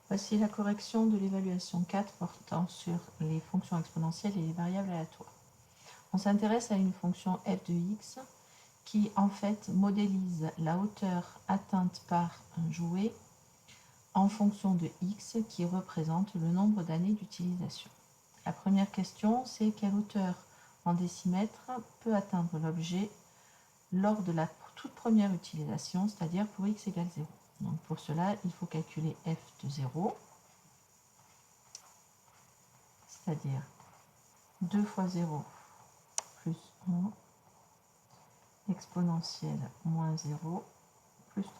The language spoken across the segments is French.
Voici la correction de l'évaluation 4 portant sur les fonctions exponentielles et les variables aléatoires. On s'intéresse à une fonction f de x qui en fait modélise la hauteur atteinte par un jouet en fonction de x qui représente le nombre d'années d'utilisation. La première question, c'est quelle hauteur en décimètres peut atteindre l'objet lors de la toute première utilisation, c'est-à-dire pour x égale 0. Donc pour cela, il faut calculer f de 0, c'est-à-dire 2 fois 0 plus 1 exponentielle moins 0 plus 3.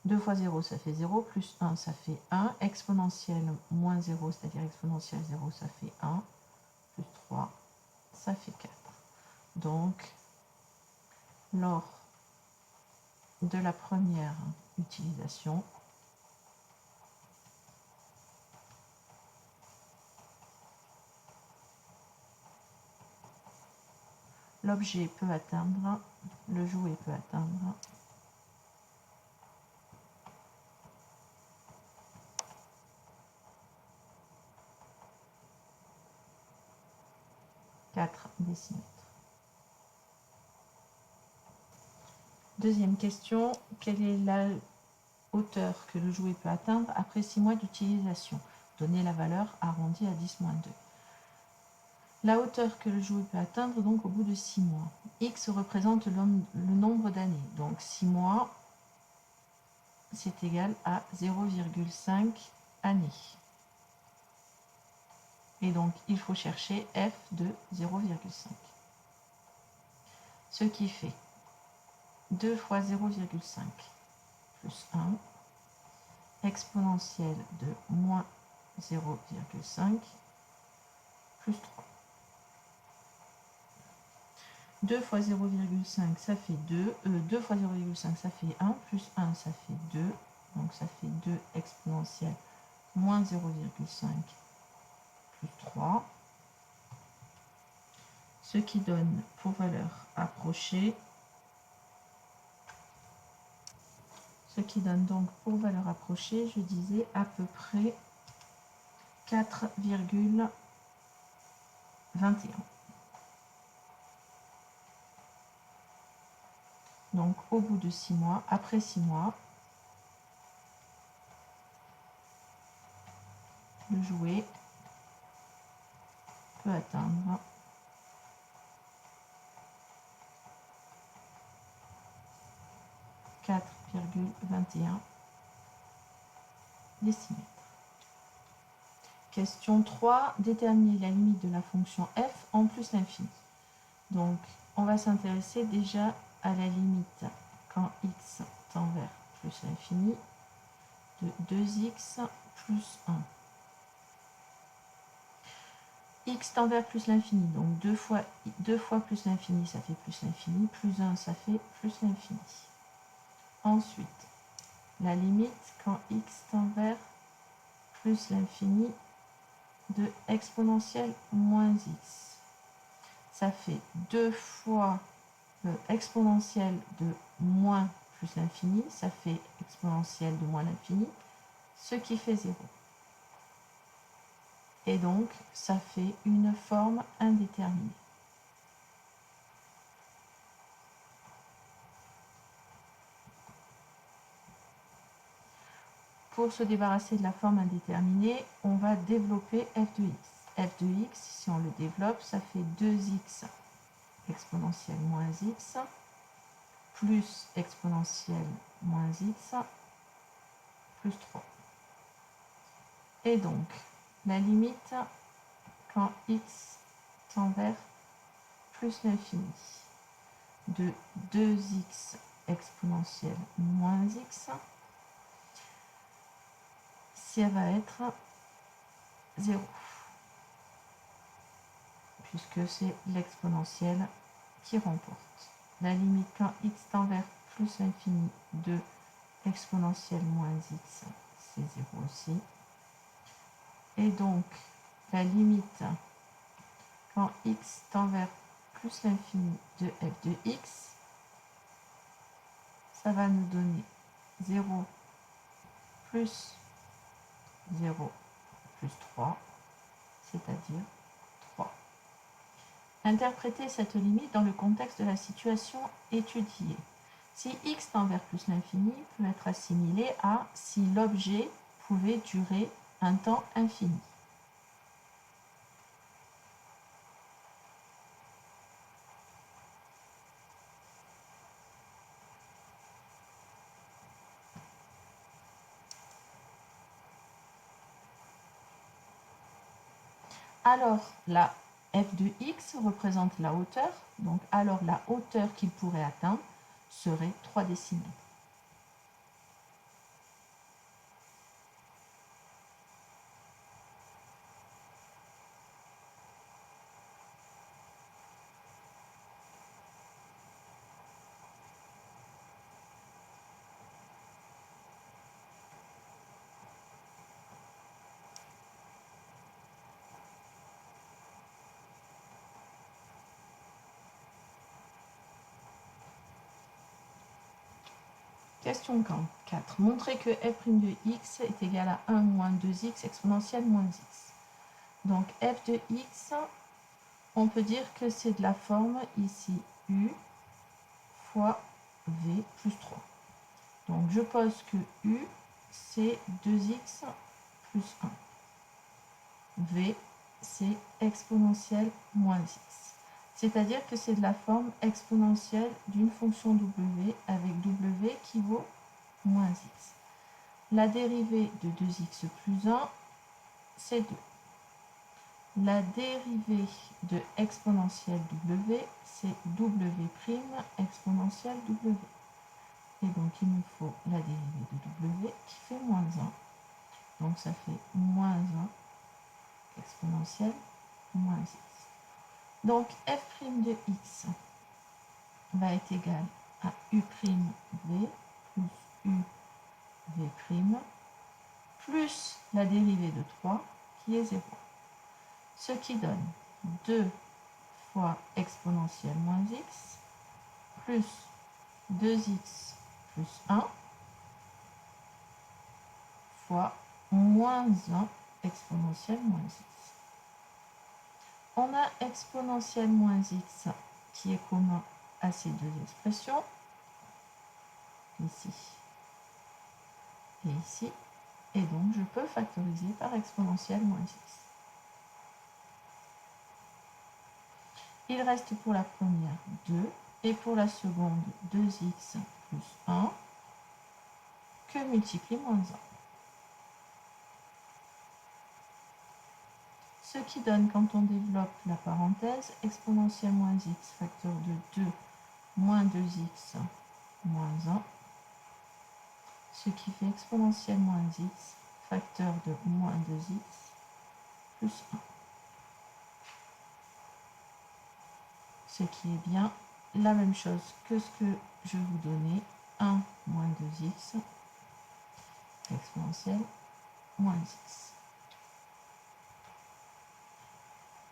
2 fois 0, ça fait 0, plus 1, ça fait 1, exponentielle moins 0, c'est-à-dire exponentielle 0, ça fait 1, plus 3, ça fait 4. Donc, lors de la première utilisation, l'objet peut atteindre, le jouet peut atteindre 4 décimètres. Deuxième question, quelle est la hauteur que le jouet peut atteindre après 6 mois d'utilisation? Donnez la valeur arrondie à 10-2. La hauteur que le jouet peut atteindre donc au bout de 6 mois. X représente le nombre d'années. Donc 6 mois, c'est égal à 0,5 années. Et donc il faut chercher f de 0,5. Ce qui fait 2 fois 0,5 plus 1 exponentielle de moins 0,5 plus 3. 2 fois 0,5 ça fait 2, 2 fois 0,5 ça fait 1, plus 1 ça fait 2, donc ça fait 2 exponentielle moins 0,5 plus 3, ce qui donne pour valeur approchée, ce qui donne donc pour valeur approchée, je disais à peu près 4,21. Donc au bout de 6 mois, après 6 mois, le jouet peut atteindre 4,21 décimètres. Question 3, déterminer la limite de la fonction f en plus l'infini. Donc, on va s'intéresser déjà à la limite quand x tend vers plus l'infini de 2x plus 1. X tend vers plus l'infini, donc 2 fois plus l'infini, ça fait plus l'infini, plus 1, ça fait plus l'infini. Ensuite, la limite quand x tend vers plus l'infini de exponentielle moins x. Ça fait 2 fois exponentielle de moins plus l'infini, ça fait exponentielle de moins l'infini, ce qui fait 0. Et donc, ça fait une forme indéterminée. Pour se débarrasser de la forme indéterminée, on va développer f de x. f de x, si on le développe, ça fait 2x exponentielle moins x plus exponentielle moins x plus 3. Et donc, la limite quand x tend vers plus l'infini de 2x exponentielle moins x, ça va être 0, puisque c'est l'exponentielle qui remporte. La limite quand x tend vers plus l'infini de exponentielle moins x, c'est 0 aussi. Et donc, la limite quand x tend vers plus l'infini de f de x, ça va nous donner 0 plus 0 plus 3, c'est-à-dire 3. Interprétez cette limite dans le contexte de la situation étudiée. Si x tend vers plus l'infini peut être assimilé à si l'objet pouvait durer un temps infini. Alors, la f de x représente la hauteur, donc alors la hauteur qu'il pourrait atteindre serait 3 décimètres. Question 4. Montrez que f' de x est égal à 1 moins 2x exponentielle moins x. Donc f de x, on peut dire que c'est de la forme ici u fois v plus 3. Donc je pose que u, c'est 2x plus 1. V, c'est exponentielle moins x. C'est-à-dire que c'est de la forme exponentielle d'une fonction w avec w qui vaut moins x. La dérivée de 2x plus 1, c'est 2. La dérivée de exponentielle w, c'est w' exponentielle w. Et donc il nous faut la dérivée de w qui fait moins 1. Donc ça fait moins 1 exponentielle moins x. Donc f' de x va être égal à u'v plus uv' plus la dérivée de 3 qui est 0. Ce qui donne 2 fois exponentielle moins x plus 2x plus 1 fois moins 1 exponentielle moins x. On a exponentielle moins x qui est commun à ces deux expressions, ici et ici, et donc je peux factoriser par exponentielle moins x. Il reste pour la première 2 et pour la seconde 2x plus 1 que multiplie moins 1. Ce qui donne, quand on développe la parenthèse, exponentielle moins x facteur de 2 moins 2x moins 1, ce qui fait exponentielle moins x facteur de moins 2x plus 1. Ce qui est bien la même chose que ce que je vous donnais, 1 moins 2x exponentielle moins x.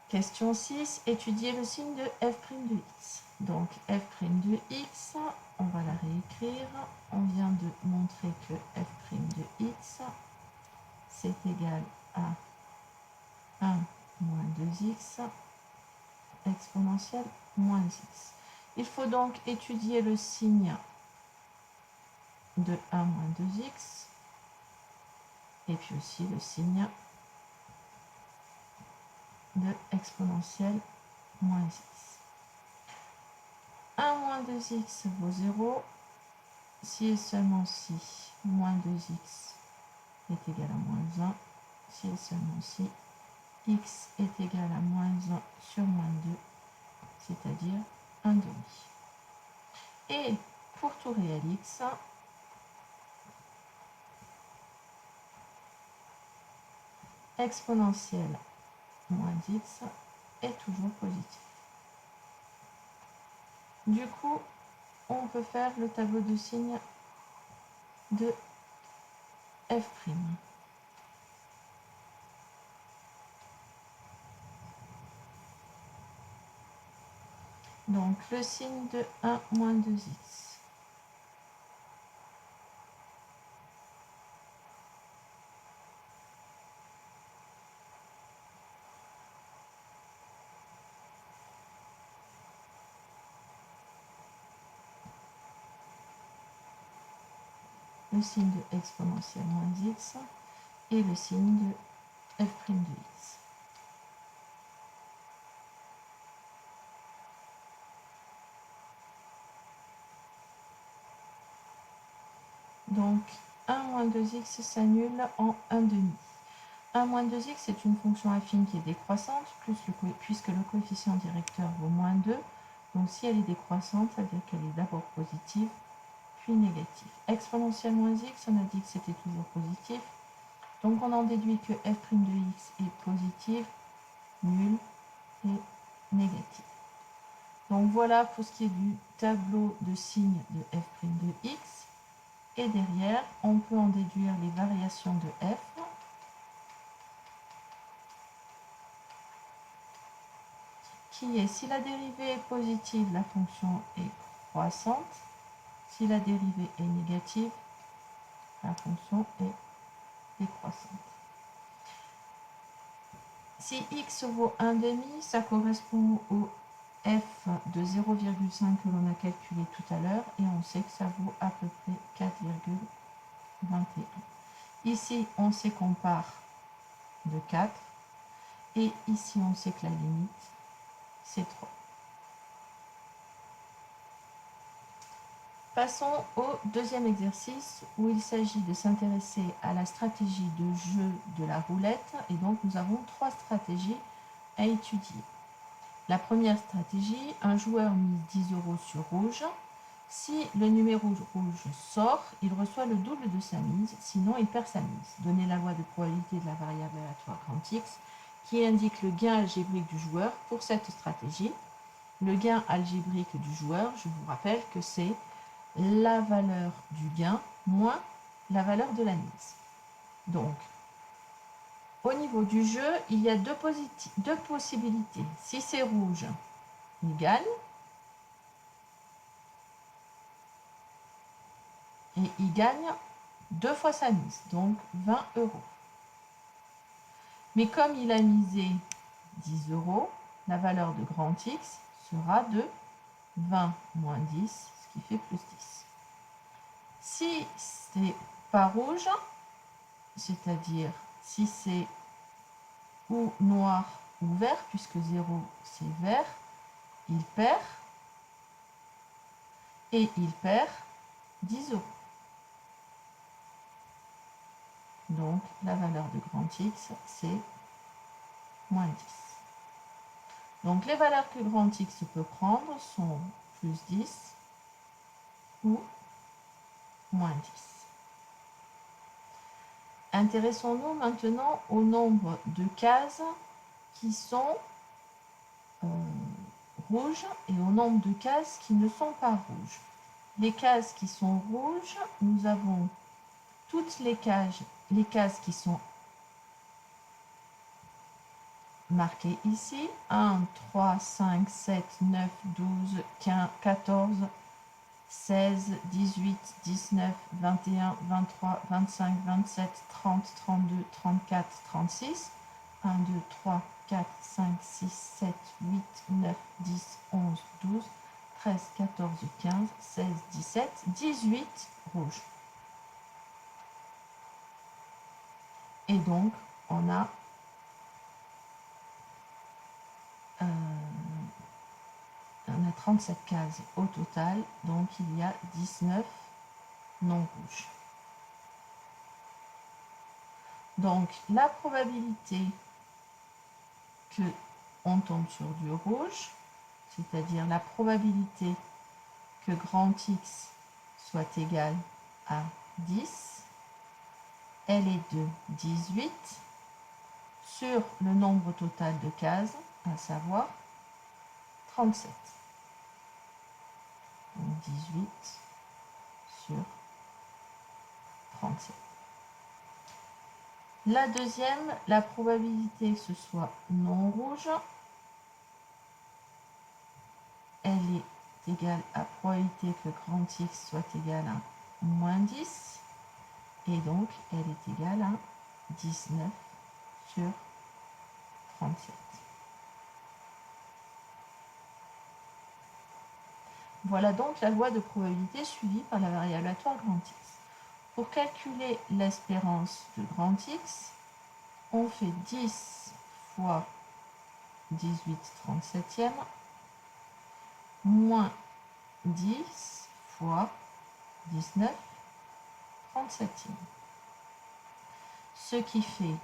Question 6, étudier le signe de f' de x. Donc f' de x, on va la réécrire. On vient de montrer que f' de x, c'est égal à 1 moins 2x exponentielle moins x. Il faut donc étudier le signe de 1 moins 2x et puis aussi le signe de exponentielle moins x. 1 moins 2x vaut 0, si et seulement si moins 2x est égal à moins 1, si et seulement si x est égal à moins 1 sur moins 2, c'est-à-dire 1 demi. Et pour tout réel x, exponentielle moins x est toujours positif. Du coup, on peut faire le tableau de signes de f'. Donc le signe de 1 moins 2x. le signe de exponentielle moins x et le signe de f' de x. Donc 1 moins 2x s'annule en 1 demi. 1 moins 2x c'est une fonction affine qui est décroissante, puisque le coefficient directeur vaut moins 2. Donc si elle est décroissante, ça veut dire qu'elle est d'abord positive, puis négative. Exponentielle moins x, on a dit que c'était toujours positif. Donc on en déduit que f' de x est positive, nulle et négative. Donc voilà pour ce qui est du tableau de signes de f' de x. Et derrière, on peut en déduire les variations de f. Qui est, si la dérivée est positive, la fonction est croissante. Si la dérivée est négative, la fonction est décroissante. Si x vaut 1,5, ça correspond au f de 0,5 que l'on a calculé tout à l'heure, et on sait que ça vaut à peu près 4,21. Ici, on sait qu'on part de 4, et ici, on sait que la limite, c'est 3. Passons au deuxième exercice où il s'agit de s'intéresser à la stratégie de jeu de la roulette. Et donc, nous avons 3 stratégies à étudier. La première stratégie, un joueur mise 10 € sur rouge. Si le numéro rouge sort, il reçoit le double de sa mise, sinon il perd sa mise. Donnez la loi de probabilité de la variable aléatoire grand X qui indique le gain algébrique du joueur pour cette stratégie. Le gain algébrique du joueur, je vous rappelle que c'est la valeur du gain moins la valeur de la mise. Donc, au niveau du jeu, il y a deux possibilités. Si c'est rouge, il gagne. Et il gagne 2 fois sa mise, donc 20 €. Mais comme il a misé 10 €, la valeur de grand X sera de 20 moins 10, ce qui fait plus 10. Si c'est pas rouge, c'est-à-dire si c'est ou noir ou vert, puisque 0 c'est vert, il perd, et il perd 10 €. Donc la valeur de grand X, c'est moins 10. Donc les valeurs que grand X peut prendre sont plus 10 ou moins 10. Intéressons-nous maintenant au nombre de cases qui sont rouges et au nombre de cases qui ne sont pas rouges. Les cases qui sont rouges, nous avons toutes les cases qui sont marquées ici. 1, 3, 5, 7, 9, 12, 15, 14, 16, 18, 19, 21, 23, 25, 27, 30, 32, 34, 36. 1, 2, 3, 4, 5, 6, 7, 8, 9, 10, 11, 12, 13, 14, 15, 16, 17, 18 rouges. Et donc, on a 37 cases au total, donc il y a 19 non rouges. Donc la probabilité que on tombe sur du rouge, c'est-à-dire la probabilité que grand X soit égal à 10, elle est de 18 sur le nombre total de cases, à savoir 37. Donc 18 sur 37. La deuxième, la probabilité que ce soit non rouge, elle est égale à probabilité que grand X soit égal à moins 10, et donc elle est égale à 19 sur 37. Voilà donc la loi de probabilité suivie par la variable aléatoire grand X. Pour calculer l'espérance de grand X, on fait 10 fois 18/37 moins 10 fois 19/37, ce qui fait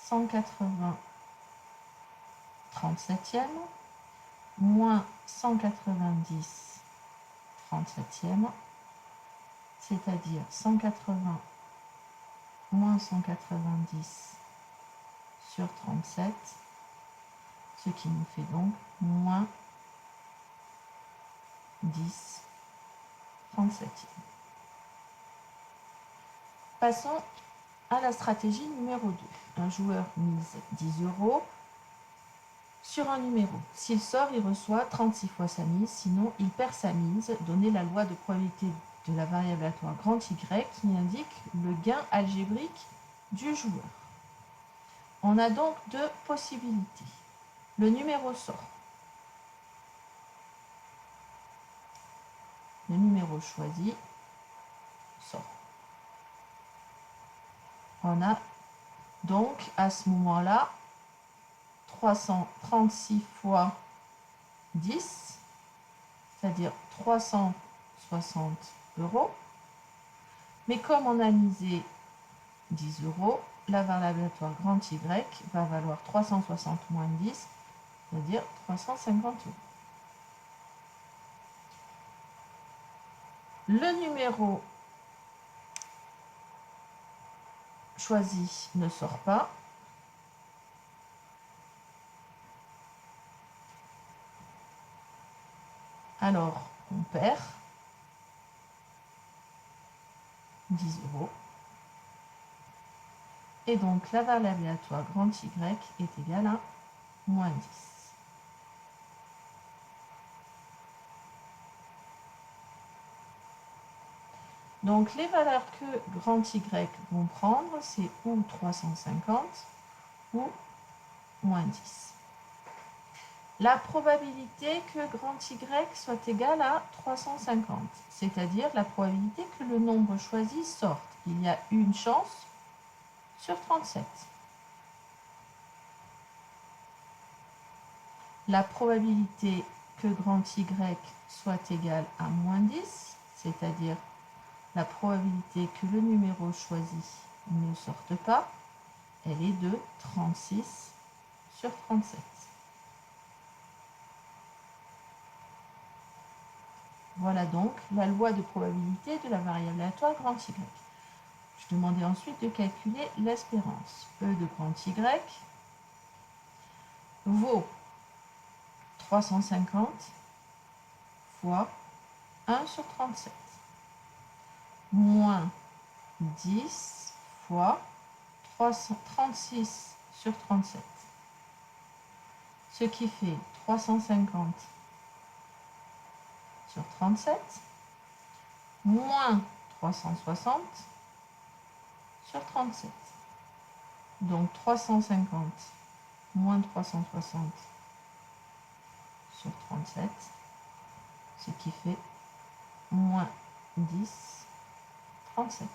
180/37 moins 190/37, c'est-à-dire 180 moins 190 sur 37, ce qui nous fait donc moins 10/37. Passons à la stratégie numéro 2. Un joueur mise 10 € sur un numéro. S'il sort, il reçoit 36 fois sa mise, sinon il perd sa mise, donner la loi de probabilité de la variable aléatoire grand Y qui indique le gain algébrique du joueur. On a donc deux possibilités. Le numéro sort. Le numéro choisi sort. On a donc à ce moment-là 336 fois 10, c'est-à-dire 360 €. Mais comme on a misé 10 €, la variable aléatoire grand Y va valoir 360 moins 10, c'est-à-dire 350 €. Le numéro choisi ne sort pas. Alors, on perd 10 €. Et donc, la variable aléatoire grand Y est égale à moins 10. Donc, les valeurs que grand Y vont prendre, c'est ou 350 ou moins 10. La probabilité que grand Y soit égal à 350, c'est-à-dire la probabilité que le nombre choisi sorte. Il y a une chance sur 37. La probabilité que grand Y soit égal à moins 10, c'est-à-dire la probabilité que le numéro choisi ne sorte pas, elle est de 36 sur 37. Voilà donc la loi de probabilité de la variable aléatoire grand Y. Je demandais ensuite de calculer l'espérance. E de grand Y vaut 350 fois 1 sur 37, moins 10 fois 36 sur 37, ce qui fait 350 sur 37, moins 360 sur 37. Donc 350 moins 360 sur 37, ce qui fait moins 10/37.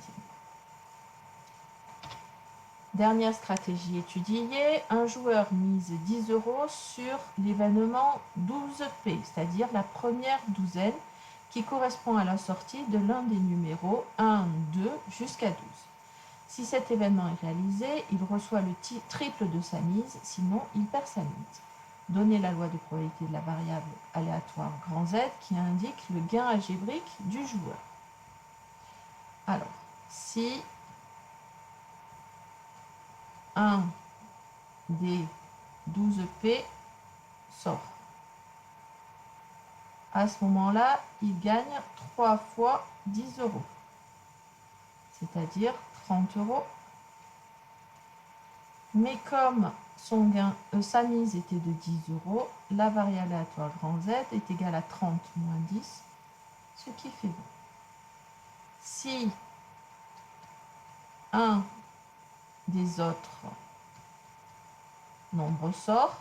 Dernière stratégie étudiée, un joueur mise 10 € sur l'événement 12P, c'est-à-dire la première douzaine qui correspond à la sortie de l'un des numéros 1, 2 jusqu'à 12. Si cet événement est réalisé, il reçoit le triple de sa mise, sinon il perd sa mise. Donnez la loi de probabilité de la variable aléatoire grand Z qui indique le gain algébrique du joueur. Alors, si un des 12P sort, à ce moment-là, il gagne 3 fois 10 €, c'est-à-dire 30 €. Mais comme sa mise était de 10 €, la variable aléatoire grand Z est égale à 30 moins 10, ce qui fait 20. Si un des autres nombres sort,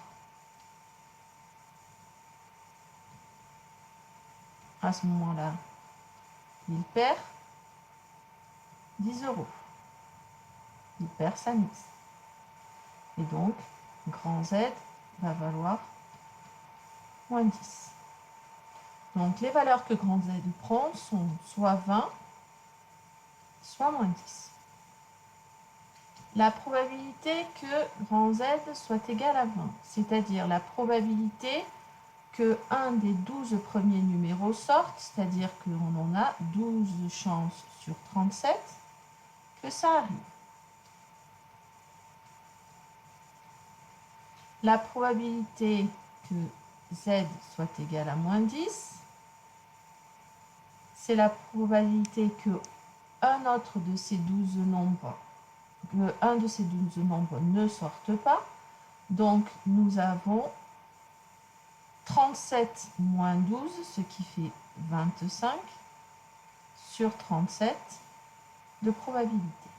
à ce moment-là, il perd 10 €. Il perd sa mise. Et donc, grand Z va valoir moins 10. Donc, les valeurs que grand Z prend sont soit 20, soit moins 10. La probabilité que grand Z soit égal à 20, c'est-à-dire la probabilité que un des 12 premiers numéros sorte, c'est-à-dire qu'on en a 12 chances sur 37 que ça arrive. La probabilité que Z soit égal à moins 10, c'est la probabilité que un de ces 12 nombres ne sorte pas. Donc, nous avons 37 moins 12, ce qui fait 25 sur 37 de probabilité.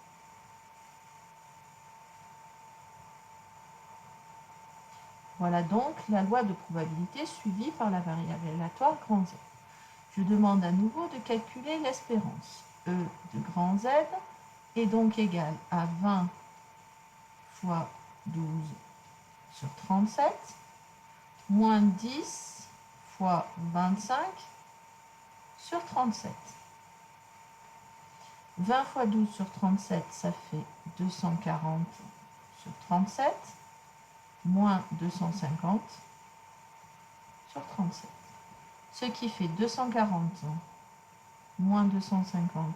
Voilà donc la loi de probabilité suivie par la variable aléatoire grand Z. Je demande à nouveau de calculer l'espérance. E de grand Z est donc égal à 20 fois 12 sur 37, moins 10 fois 25 sur 37. 20 fois 12 sur 37, ça fait 240 sur 37, moins 250 sur 37. Ce qui fait 240 moins 250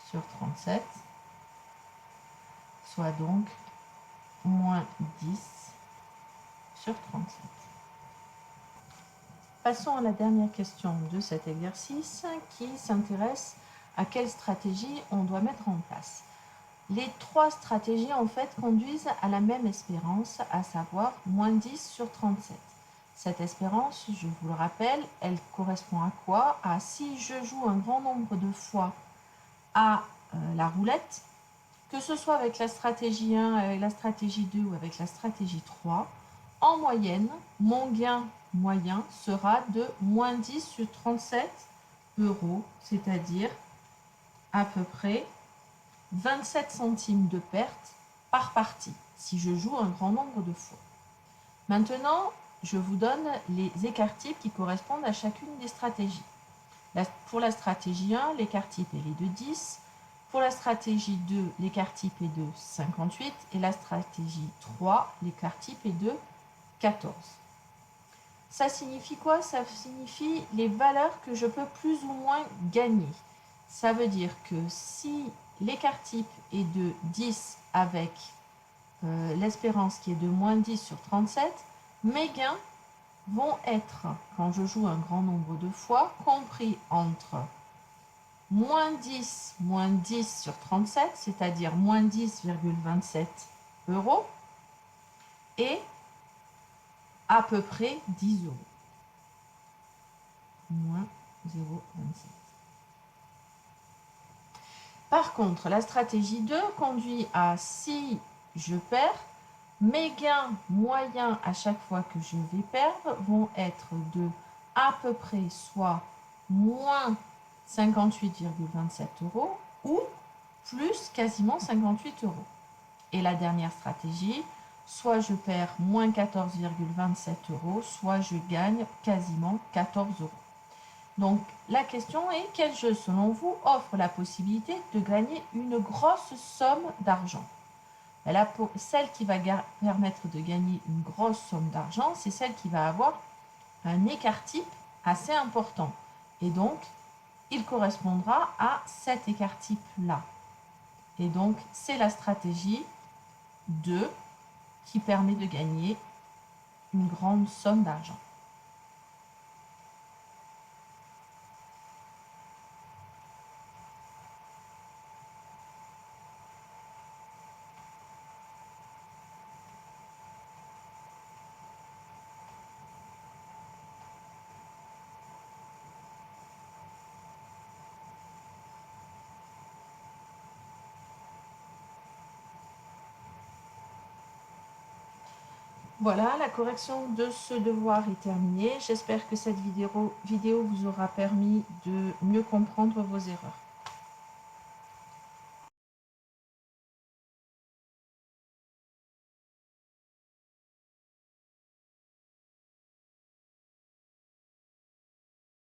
sur 37, soit donc moins 10 sur 37. Passons à la dernière question de cet exercice qui s'intéresse à quelle stratégie on doit mettre en place. Les trois stratégies en fait conduisent à la même espérance, à savoir moins 10 sur 37. Cette espérance, je vous le rappelle, elle correspond à quoi? À si je joue un grand nombre de fois à la roulette, que ce soit avec la stratégie 1, avec la stratégie 2 ou avec la stratégie 3, en moyenne, mon gain moyen sera de moins 10 sur 37 €, c'est-à-dire à peu près 27 centimes de perte par partie, si je joue un grand nombre de fois. Maintenant, je vous donne les écarts-types qui correspondent à chacune des stratégies. Pour la stratégie 1, l'écart-type est de 10. Pour la stratégie 2, l'écart-type est de 58. Et la stratégie 3, l'écart-type est de 14. Ça signifie quoi? Ça signifie les valeurs que je peux plus ou moins gagner. Ça veut dire que si l'écart-type est de 10 avec l'espérance qui est de moins 10 sur 37, mes gains vont être, quand je joue un grand nombre de fois, compris entre moins 10 sur 37, c'est-à-dire moins 10,27 €, et à peu près 10 €. Moins 0,27. Par contre, la stratégie 2 conduit à, si je perds, mes gains moyens à chaque fois que je vais perdre vont être de à peu près soit moins 58,27 € ou plus quasiment 58 €. Et la dernière stratégie, soit je perds moins 14,27 €, soit je gagne quasiment 14 €. Donc la question est, quel jeu selon vous offre la possibilité de gagner une grosse somme d'argent? Celle qui va permettre de gagner une grosse somme d'argent, c'est celle qui va avoir un écart-type assez important. Et donc, il correspondra à cet écart-type-là. Et donc, c'est la stratégie 2 qui permet de gagner une grande somme d'argent. Voilà, la correction de ce devoir est terminée. J'espère que cette vidéo vous aura permis de mieux comprendre vos erreurs.